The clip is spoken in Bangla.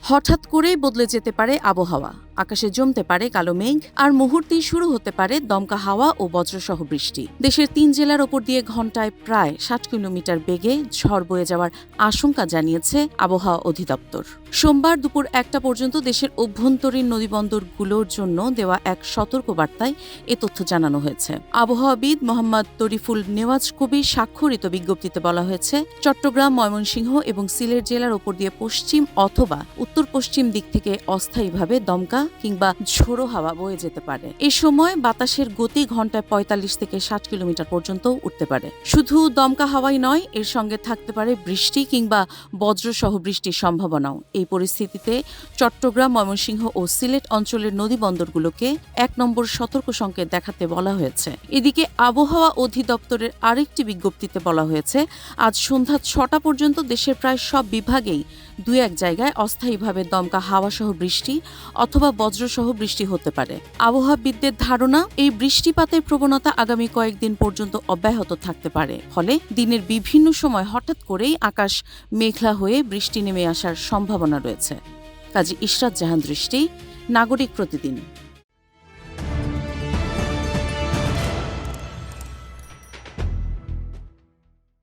হঠাৎ করেই বদলে যেতে পারে আবহাওয়া, আকাশে জমতে পারে কালো মেঘ, আর মুহূর্তেই শুরু হতে পারে দমকা হাওয়া ও বজ্রসহ বৃষ্টি। দেশের ৩ জেলার ওপর দিয়ে ঘণ্টায় প্রায় ৬০ কিলোমিটার বেগে ঝড় বয়ে যাওয়ার আশঙ্কা জানিয়েছে আবহাওয়া অধিদপ্তর। সোমবার দুপুর ১টা পর্যন্ত দেশের অভ্যন্তরীণ নদীবন্দরগুলোর জন্য দেওয়া এক সতর্কবার্তায় এ তথ্য জানানো হয়েছে। আবহাওয়াবিদ মোহাম্মদ তরিফুল নেওয়াজ কবির স্বাক্ষরিত বিজ্ঞপ্তিতে বলা হয়েছে, চট্টগ্রাম, ময়মনসিংহ এবং সিলেট জেলার ওপর দিয়ে পশ্চিম অথবা উত্তর পশ্চিম দিক থেকে অস্থায়ীভাবে দমকা কিংবা ঝোড়ো হাওয়া বয়ে যেতে পারে। এ সময় বাতাসের গতি ঘণ্টায় ৪৫ থেকে ৬০ কিলোমিটার পর্যন্ত উঠতে পারে। শুধু দমকা হাওয়াই নয়, এর সঙ্গে থাকতে পারে বৃষ্টি কিংবা বজ্রসহ বৃষ্টির সম্ভাবনাও। এই পরিস্থিতিতে চট্টগ্রাম, ময়মনসিংহ ও সিলেট অঞ্চলের নদীবন্দরগুলোকে ১ নম্বর সতর্ক সংকেত দেখাতে বলা হয়েছে। এদিকে আবহাওয়া অধিদপ্তরের আরেকটি বিজ্ঞপ্তিতে বলা হয়েছে, আজ সন্ধ্যা ৬টা পর্যন্ত দেশের প্রায় সব বিভাগেই ২-১ জায়গায় অস্থায়ীভাবে দমকা হাওয়াসহ বৃষ্টি অথবা বজ্রসহ বৃষ্টি হতে পারে। আবহাওয়াবিদদের ধারণা, এই বৃষ্টিপাতের প্রবণতা আগামী কয়েকদিন পর্যন্ত অব্যাহত থাকতে পারে। ফলে দিনের বিভিন্ন সময় হঠাৎ করেই আকাশ মেঘলা হয়ে বৃষ্টি নেমে আসার সম্ভাবনা রয়েছে। কাজী ইশরাত জাহান দৃষ্টি, নাগরিক প্রতিদিন।